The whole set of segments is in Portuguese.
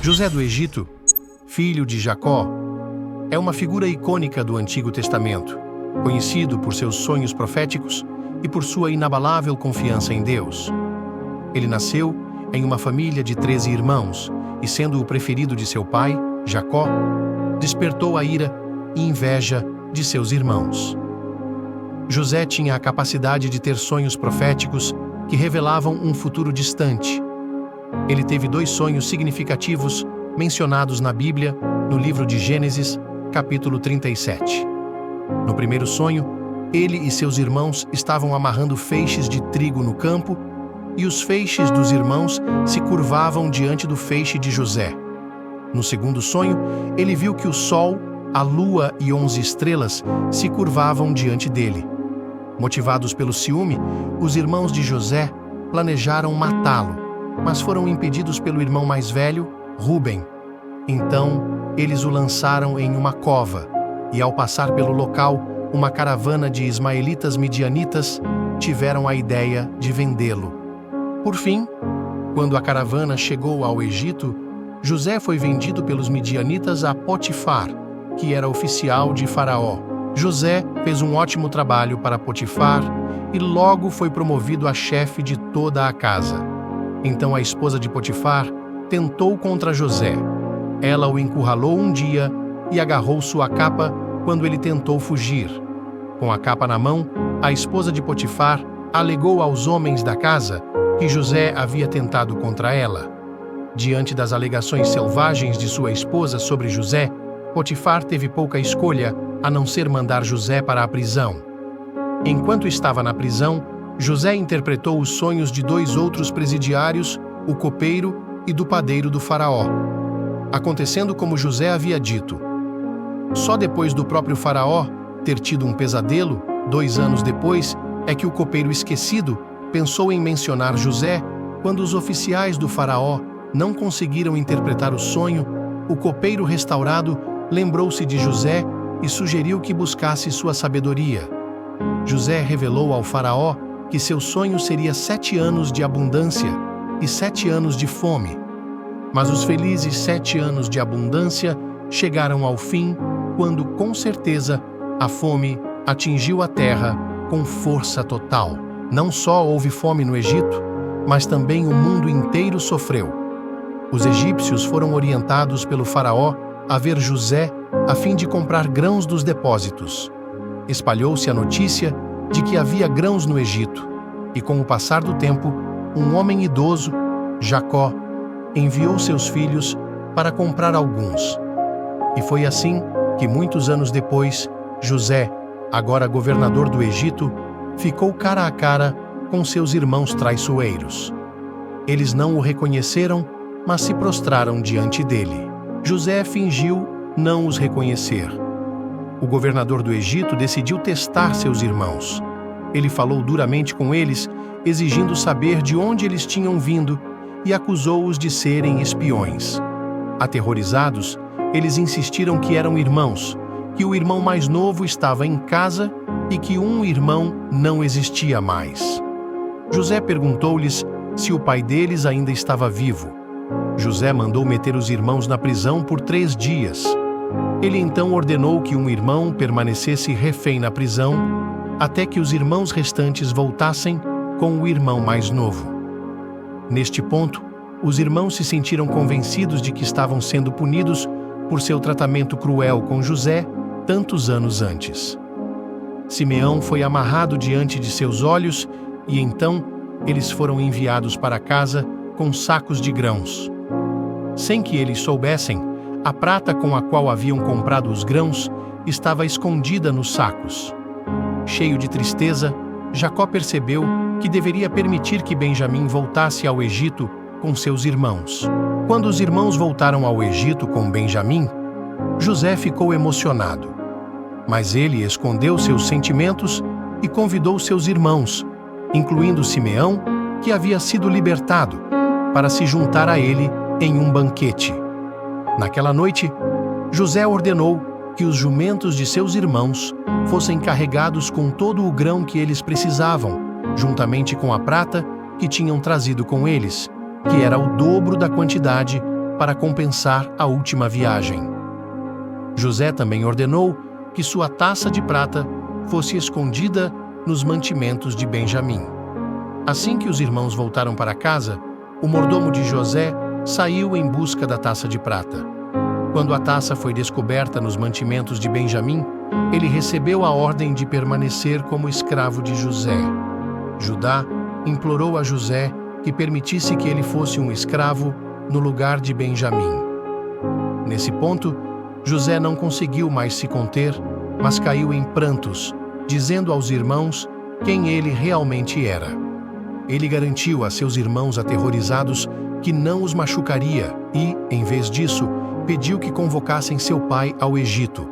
José do Egito, filho de Jacó, é uma figura icônica do Antigo Testamento, conhecido por seus sonhos proféticos e por sua inabalável confiança em Deus. Ele nasceu em uma família de 13 irmãos e, sendo o preferido de seu pai, Jacó, despertou a ira e inveja de seus irmãos. José tinha a capacidade de ter sonhos proféticos que revelavam um futuro distante. Ele teve 2 sonhos significativos mencionados na Bíblia, no livro de Gênesis, capítulo 37. No primeiro sonho, ele e seus irmãos estavam amarrando feixes de trigo no campo e os feixes dos irmãos se curvavam diante do feixe de José. No segundo sonho, ele viu que o sol, a lua e 11 estrelas se curvavam diante dele. Motivados pelo ciúme, os irmãos de José planejaram matá-lo, mas foram impedidos pelo irmão mais velho, Rúben. Então, eles o lançaram em uma cova, e ao passar pelo local, uma caravana de ismaelitas midianitas tiveram a ideia de vendê-lo. Por fim, quando a caravana chegou ao Egito, José foi vendido pelos midianitas a Potifar, que era oficial de Faraó. José fez um ótimo trabalho para Potifar e logo foi promovido a chefe de toda a casa. Então a esposa de Potifar tentou contra José. Ela o encurralou um dia e agarrou sua capa quando ele tentou fugir. Com a capa na mão, a esposa de Potifar alegou aos homens da casa que José havia tentado contra ela. Diante das alegações selvagens de sua esposa sobre José, Potifar teve pouca escolha a não ser mandar José para a prisão. Enquanto estava na prisão, José interpretou os sonhos de 2 outros presidiários, o copeiro e do padeiro do faraó, acontecendo como José havia dito. Só depois do próprio faraó ter tido um pesadelo, 2 anos depois, é que o copeiro esquecido pensou em mencionar José. Quando os oficiais do faraó não conseguiram interpretar o sonho, o copeiro restaurado lembrou-se de José e sugeriu que buscasse sua sabedoria. José revelou ao faraó que seu sonho seria 7 anos de abundância e 7 anos de fome. Mas os felizes 7 anos de abundância chegaram ao fim quando, com certeza, a fome atingiu a terra com força total. Não só houve fome no Egito, mas também o mundo inteiro sofreu. Os egípcios foram orientados pelo faraó a ver José a fim de comprar grãos dos depósitos. Espalhou-se a notícia de que havia grãos no Egito, e com o passar do tempo, um homem idoso, Jacó, enviou seus filhos para comprar alguns. E foi assim que, muitos anos depois, José, agora governador do Egito, ficou cara a cara com seus irmãos traiçoeiros. Eles não o reconheceram, mas se prostraram diante dele. José fingiu não os reconhecer. O governador do Egito decidiu testar seus irmãos. Ele falou duramente com eles, exigindo saber de onde eles tinham vindo, e acusou-os de serem espiões. Aterrorizados, eles insistiram que eram irmãos, que o irmão mais novo estava em casa e que um irmão não existia mais. José perguntou-lhes se o pai deles ainda estava vivo. José mandou meter os irmãos na prisão por 3 dias. Ele então ordenou que um irmão permanecesse refém na prisão até que os irmãos restantes voltassem com o irmão mais novo. Neste ponto, os irmãos se sentiram convencidos de que estavam sendo punidos por seu tratamento cruel com José tantos anos antes. Simeão foi amarrado diante de seus olhos e então eles foram enviados para casa com sacos de grãos. Sem que eles soubessem, a prata com a qual haviam comprado os grãos estava escondida nos sacos. Cheio de tristeza, Jacó percebeu que deveria permitir que Benjamim voltasse ao Egito com seus irmãos. Quando os irmãos voltaram ao Egito com Benjamim, José ficou emocionado. Mas ele escondeu seus sentimentos e convidou seus irmãos, incluindo Simeão, que havia sido libertado, para se juntar a ele em um banquete. Naquela noite, José ordenou que os jumentos de seus irmãos fossem carregados com todo o grão que eles precisavam, juntamente com a prata que tinham trazido com eles, que era o dobro da quantidade para compensar a última viagem. José também ordenou que sua taça de prata fosse escondida nos mantimentos de Benjamim. Assim que os irmãos voltaram para casa, o mordomo de José saiu em busca da taça de prata. Quando a taça foi descoberta nos mantimentos de Benjamim, ele recebeu a ordem de permanecer como escravo de José. Judá implorou a José que permitisse que ele fosse um escravo no lugar de Benjamim. Nesse ponto, José não conseguiu mais se conter, mas caiu em prantos, dizendo aos irmãos quem ele realmente era. Ele garantiu a seus irmãos aterrorizados que não os machucaria e, em vez disso, pediu que convocassem seu pai ao Egito.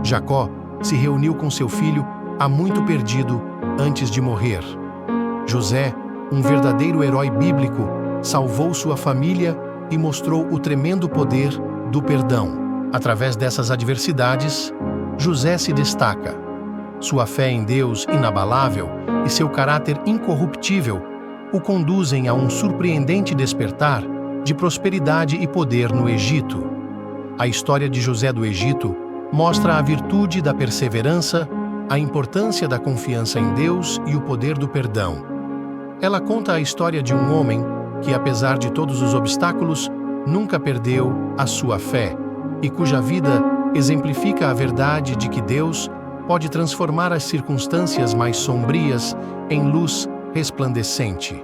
Jacó se reuniu com seu filho, há muito perdido, antes de morrer. José, um verdadeiro herói bíblico, salvou sua família e mostrou o tremendo poder do perdão. Através dessas adversidades, José se destaca. Sua fé em Deus inabalável e seu caráter incorruptível o conduzem a um surpreendente despertar de prosperidade e poder no Egito. A história de José do Egito mostra a virtude da perseverança, a importância da confiança em Deus e o poder do perdão. Ela conta a história de um homem que, apesar de todos os obstáculos, nunca perdeu a sua fé e cuja vida exemplifica a verdade de que Deus pode transformar as circunstâncias mais sombrias em luz resplandecente.